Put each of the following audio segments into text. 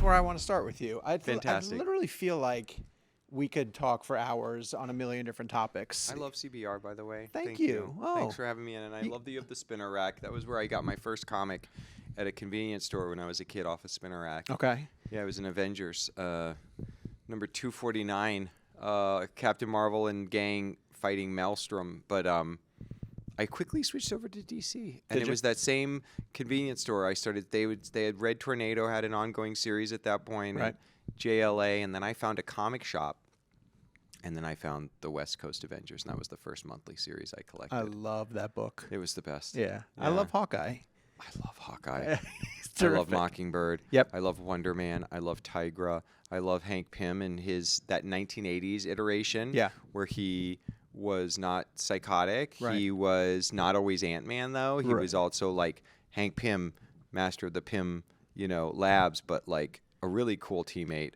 where I want to start with you. Fantastic. I literally feel like we could talk for hours on a million different topics. I love CBR, by the way. Thank you. Oh. Thanks for having me in. And I love that you have the spinner rack. That was where I got my first comic at a convenience store when I was a kid off a spinner rack. Okay. Yeah, it was in Avengers. Number 249, Captain Marvel and gang fighting Maelstrom. But I quickly switched over to DC. And it was that same convenience store I started. They had Red Tornado, had an ongoing series at that point. Right. And JLA, and then I found a comic shop. And then I found the West Coast Avengers, and that was the first monthly series I collected. I love that book. It was the best. Yeah. I love Hawkeye. I love Hawkeye. I love Mockingbird. Yep. I love Wonder Man. I love Tigra. I love Hank Pym and that 1980s iteration. Yeah. Where he was not psychotic. Right. He was not always Ant-Man though. He was also like Hank Pym, master of the Pym, labs, but like a really cool teammate.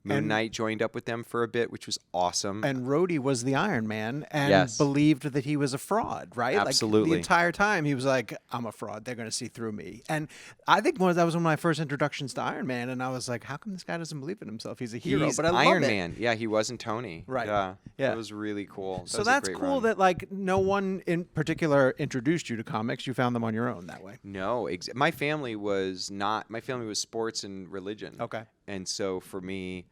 Moon Knight joined up with them for a bit, which was awesome. And Rhodey was the Iron Man and believed that he was a fraud, right? Absolutely. Like the entire time he was like, I'm a fraud. They're going to see through me. And I think that was one of my first introductions to Iron Man. And I was like, how come this guy doesn't believe in himself? He's a hero. He's but I love Iron it. Man. Yeah, he wasn't Tony. Right. Yeah. Yeah. That was really cool. So that's cool that like no one in particular introduced you to comics. You found them on your own that way. No, my family was not. My family was sports and religion. Okay. And so for me,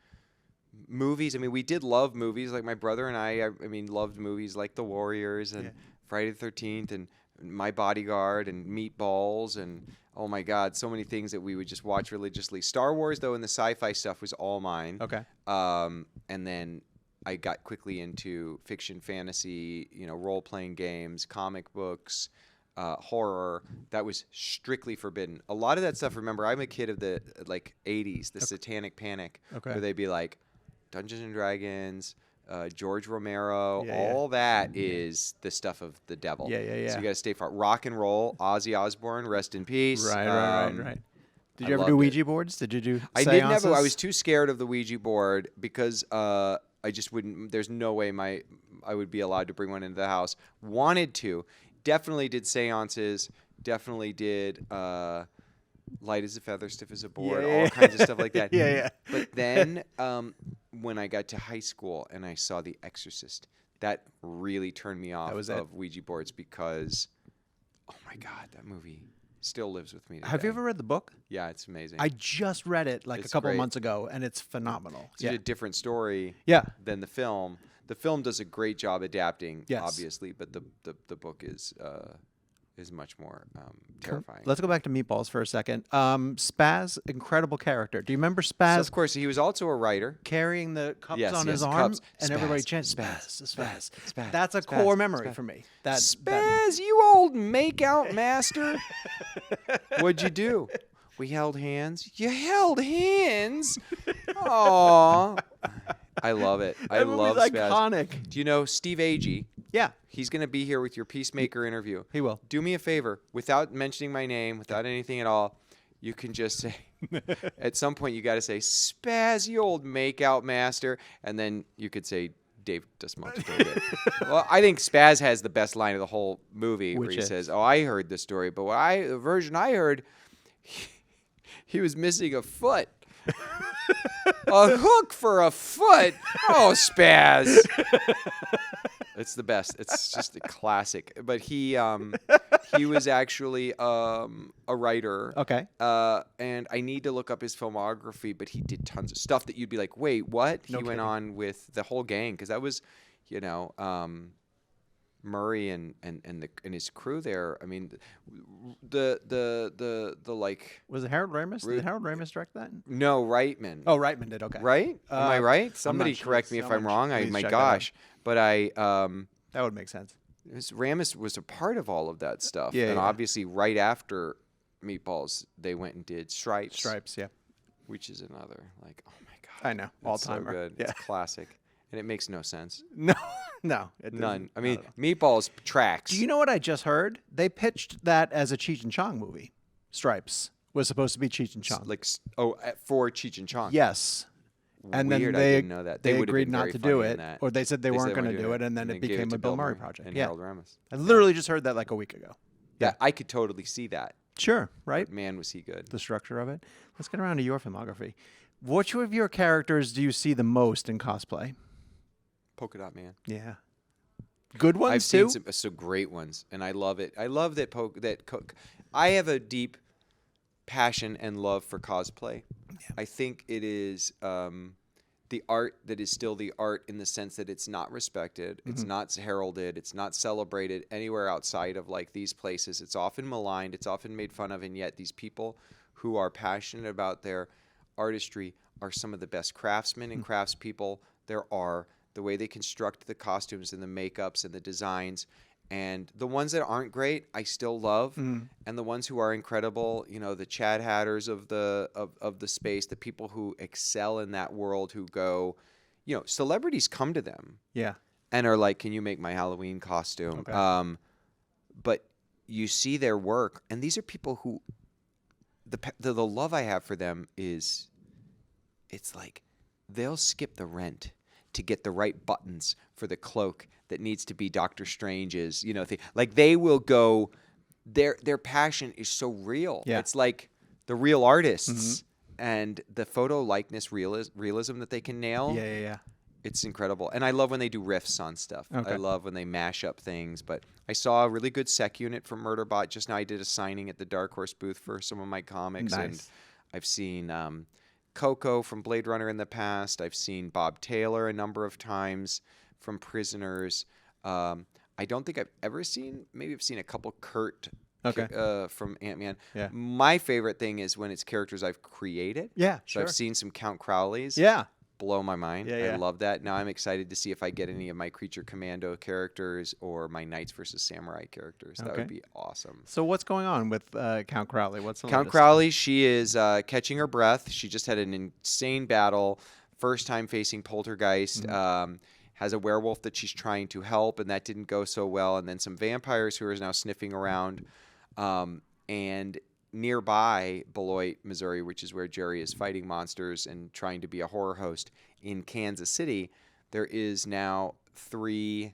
movies. I mean, we did love movies. Like my brother and I loved movies like The Warriors and Friday the 13th and My Bodyguard and Meatballs and oh my God, so many things that we would just watch religiously. Star Wars though, and the sci-fi stuff was all mine. Okay. And then I got quickly into fiction, fantasy, role-playing games, comic books, horror. That was strictly forbidden. A lot of that stuff, remember, I'm a kid of the 80s, the Satanic Panic, where they'd be like Dungeons and Dragons, George Romero, all that is the stuff of the devil. Yeah. So you got to stay far. Rock and roll, Ozzy Osbourne, rest in peace. Right. Did you ever do Ouija boards? Did you do I seances? did never. I was too scared of the Ouija board because I just wouldn't. There's no way I would be allowed to bring one into the house. Wanted to. Definitely did seances. Definitely did light as a feather, stiff as a board. All kinds of stuff like that. Yeah. But then when I got to high school and I saw The Exorcist, that really turned me off of Ouija boards because, oh my God, that movie still lives with me today. Have you ever read the book? Yeah, it's amazing. I just read it a couple great. months ago, and it's phenomenal. It's a different story than the film. The film does a great job adapting, obviously, but the book is much more terrifying. Let's go back to Meatballs for a second. Spaz, incredible character. Do you remember Spaz? So of course, he was also a writer. Carrying the cups on his arm, cups. and Spaz, everybody chants, Spaz. Spaz. That's a core memory for me. Spaz, you old make-out master. What'd you do? We held hands. You held hands? Aw. I love it. I love Spaz. Iconic. Do you know Steve Agee? Yeah. He's going to be here with your Peacemaker interview. He will. Do me a favor, without mentioning my name, without anything at all, you can just say, at some point you got to say, Spaz, you old make-out master, and then you could say, Dave Dastmalchian. Well, I think Spaz has the best line of the whole movie where he says, oh, I heard the story, but the version I heard, he was missing a foot. A hook for a foot? Oh, Spaz. It's the best. It's just a classic. But he was actually a writer. Okay. And I need to look up his filmography, but he did tons of stuff that you'd be like, wait, what? He went on with the whole gang because that was, Murray and his crew there. I mean, the like. Was it Harold Ramis? Did Harold Ramis direct that? No, Reitman. Oh, Reitman did. Okay. Right? Am I right? Somebody correct me if I'm wrong. My gosh. But that would make sense. Ramis was a part of all of that stuff. Yeah. Obviously, right after Meatballs, they went and did Stripes. Stripes, yeah. Which is another oh my God. I know. All-timer. So good. Yeah. It's classic. And it makes no sense. No, it none. I mean, Meatballs tracks. Do you know what I just heard? They pitched that as a Cheech and Chong movie. Stripes was supposed to be Cheech and Chong. For Cheech and Chong. Yes. And Weird, then I didn't know that. They would've agreed been not very to funny do in it, that. or they said they weren't going to do it, and then it became a Bill Murray project. And Harold Ramis. I literally just heard that like a week ago. Yeah, I could totally see that. Sure, right? But man, was he good. The structure of it. Let's get around to your filmography. Which of your characters do you see the most in cosplay? Polka-Dot Man. Yeah. Good ones I've too? seen some great ones, and I love it. I love that I have a deep passion and love for cosplay. I think it is the art that is still the art in the sense that it's not respected, it's not heralded, it's not celebrated anywhere outside of like these places. It's often maligned, it's often made fun of, and yet these people who are passionate about their artistry are some of the best craftsmen and craftspeople there are. The way they construct the costumes and the makeups and the designs. And the ones that aren't great, I still love. And the ones who are incredible, you know, the Chad Hatters of the space, the people who excel in that world, who go, you know, celebrities come to them. Yeah. And are like, can you make my Halloween costume? Okay. But you see their work, and these are people who, the love I have for them is, it's like they'll skip the rent to get the right buttons for the cloak that needs to be Doctor Strange's, you know, like they will go, their passion is so real. Yeah. It's like the real artists and the photo likeness realism that they can nail. Yeah. It's incredible. And I love when they do riffs on stuff. Okay. I love when they mash up things. But I saw a really good sec unit from Murderbot just now. I did a signing at the Dark Horse booth for some of my comics. Nice. And I've seen Coco from Blade Runner in the past. I've seen Bob Taylor a number of times from Prisoners. I don't think I've ever seen, maybe I've seen a couple Kurt from Ant-Man. Yeah. My favorite thing is when it's characters I've created. Yeah, So sure. I've seen some Count Crowleys. Yeah. Blow my mind. Yeah. I love that. Now I'm excited to see if I get any of my Creature Commando characters or my Knights versus Samurai characters. That would be awesome. So what's going on with Count Crowley? What's the Count latest? Crowley, she is catching her breath. She just had an insane battle. First time facing Poltergeist. Has a werewolf that she's trying to help, and that didn't go so well. And then some vampires who are now sniffing around. And nearby Beloit, Missouri, which is where Jerry is fighting monsters and trying to be a horror host in Kansas City, there is now 3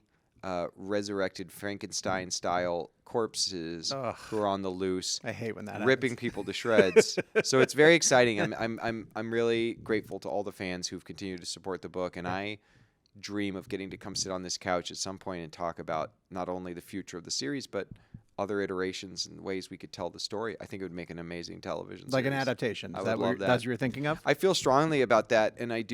resurrected Frankenstein-style corpses who are on the loose. I hate when that ripping happens. people to shreds. So it's very exciting. I'm really grateful to all the fans who've continued to support the book, and I dream of getting to come sit on this couch at some point and talk about not only the future of the series, but other iterations and ways we could tell the story. I think it would make an amazing television Like series. an adaptation. I Is would that love what that. that's what you're thinking of? I feel strongly about that, and I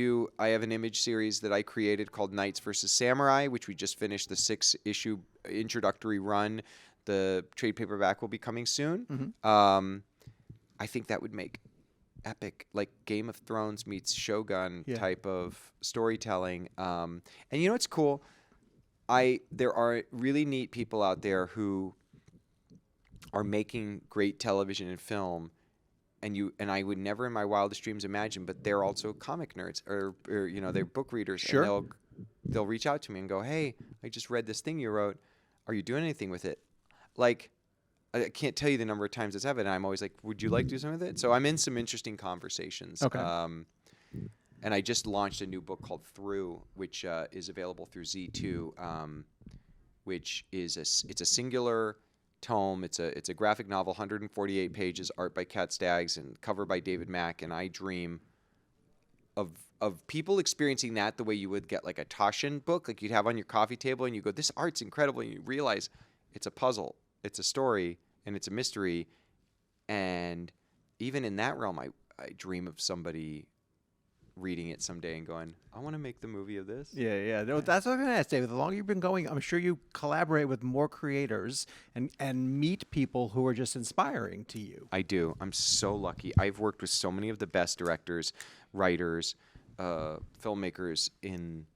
have an image series that I created called Knights versus Samurai, which we just finished the 6-issue introductory run. The trade paperback will be coming soon. I think that would make epic, like Game of Thrones meets Shogun type of storytelling. And you know what's cool? There are really neat people out there who are making great television and film, and I would never in my wildest dreams imagine, but they're also comic nerds or you know, they're book readers. Sure. And they'll reach out to me and go, "Hey, I just read this thing you wrote. Are you doing anything with it?" Like, I can't tell you the number of times it's happened. And I'm always like, "Would you like to do something with it?" So I'm in some interesting conversations. Okay. And I just launched a new book called Through, which is available through Z2, which is it's a singular tome. It's a graphic novel, 148 pages, art by Kat Staggs and cover by David Mack. And I dream of people experiencing that the way you would get like a Taschen book, like you'd have on your coffee table, and you go, "This art's incredible," and you realize it's a puzzle, it's a story, and it's a mystery. And even in that realm, I dream of somebody reading it someday and going, "I want to make the movie of this." Yeah. No, that's what I'm going to ask, David. The longer you've been going, I'm sure you collaborate with more creators and meet people who are just inspiring to you. I do. I'm so lucky. I've worked with so many of the best directors, writers, filmmakers in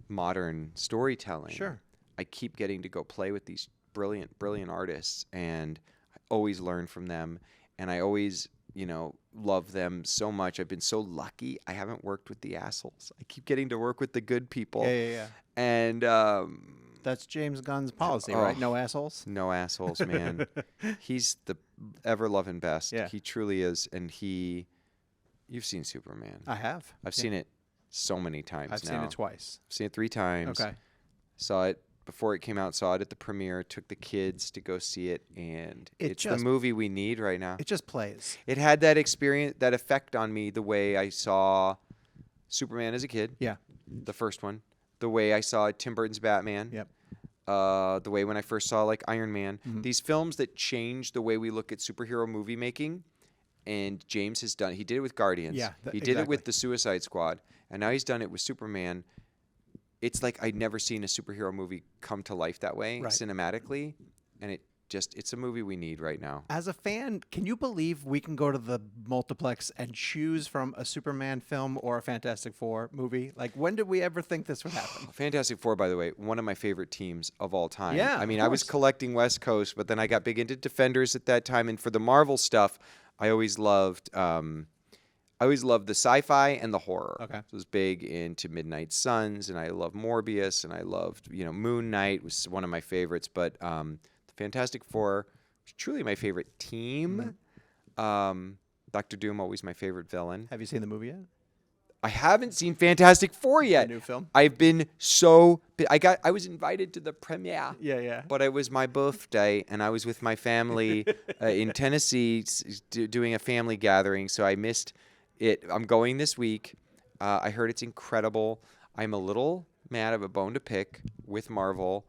modern storytelling. Sure. I keep getting to go play with these brilliant, brilliant artists, and I always learn from them, and I always, you know, love them so much. I've been so lucky. I haven't worked with the assholes. I keep getting to work with the good people. Yeah. And That's James Gunn's policy, right? No assholes? no assholes, man. He's the ever-loving best. Yeah. He truly is. And you've seen Superman. I have. I've seen it so many times I've now. seen it twice. I've seen it 3 times. Okay. Saw it before it came out, saw it at the premiere, took the kids to go see it, and it's the just- movie we need right now. It just plays. It had that experience, that effect on me the way I saw Superman as a kid, Yeah. the first one, the way I saw Tim Burton's Batman, Yep. the way when I first saw like Iron Man. Mhm. These films that change the way we look at superhero movie making, and James has done. He did it with Guardians. Yeah, he did it with exactly. the Suicide Squad, and now he's done it with Superman. It's like I'd never seen a superhero movie come to life that way Right. cinematically, and it's a movie we need right now. As a fan, can you believe we can go to the multiplex and choose from a Superman film or a Fantastic Four movie? Like, when did we ever think this would happen? Fantastic Four, by the way, one of my favorite teams of all time. Yeah, I mean, of I was course. collecting West Coast, but then I got big into Defenders at that time, and for the Marvel stuff, I always loved the sci-fi and the horror. Okay. So I was big into Midnight Suns, and I loved Morbius, and I loved Moon Knight was one of my favorites. But the Fantastic Four was truly my favorite team. Doctor Doom, always my favorite villain. Have you seen the movie yet? I haven't seen Fantastic Four The yet. new film? I've been I was invited to the premiere. Yeah. But it was my birthday, and I was with my family in Tennessee doing a family gathering, so I missed it. I'm going this week. I heard it's incredible. I'm a little mad. I have a bone to pick with Marvel.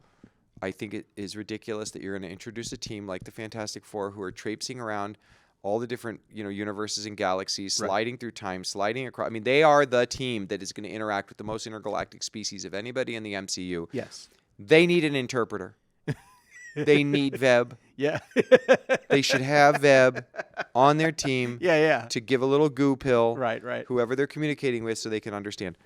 I think it is ridiculous that you're going to introduce a team like the Fantastic Four who are traipsing around all the different universes and galaxies, Right. sliding through time, sliding across. I mean, they are the team that is going to interact with the most intergalactic species of anybody in the MCU. Yes. They need an interpreter. They need Veb. Yeah. They should have Veb on their team Yeah. to give a little goo pill, Right. whoever they're communicating with, so they can understand.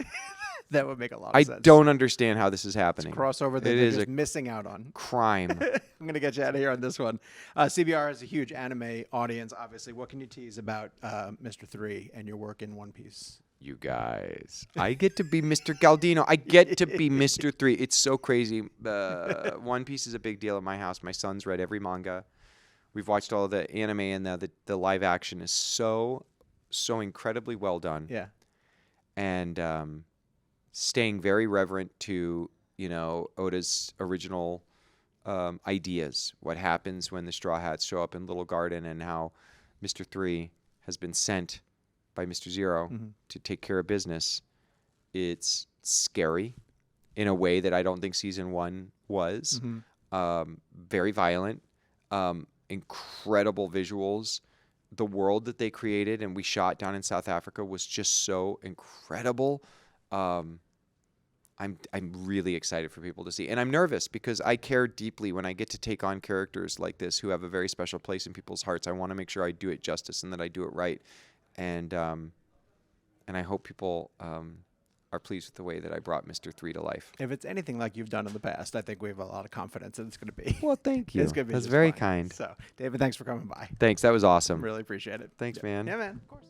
That would make a lot of I sense. don't understand how this is happening. Crossover that It they're is just a missing out on. crime. I'm going to get you out of here on this one. CBR has a huge anime audience, obviously. What can you tease about Mr. 3 and your work in One Piece? You guys, I get to be Mr. Galdino. I get to be Mr. 3. It's so crazy. One Piece is a big deal at my house. My son's read every manga. We've watched all the anime, and the live action is so incredibly well done. Yeah. And staying very reverent to Oda's original ideas. What happens when the Straw Hats show up in Little Garden, and how Mr. 3 has been sent by Mr. Zero to take care of business. It's scary in a way that I don't think season 1 was. Very violent, incredible visuals. The world that they created and we shot down in South Africa was just so incredible. I'm really excited for people to see. And I'm nervous because I care deeply when I get to take on characters like this who have a very special place in people's hearts. I want to make sure I do it justice and that I do it right. And I hope people are pleased with the way that I brought Mr. 3 to life. If it's anything like you've done in the past, I think we have a lot of confidence that it's going to be. Well, thank you. It's going to be That's just very fine. kind. So, David, thanks for coming by. Thanks. That was awesome. Really appreciate it. Thanks, man. Yeah, man. Of course.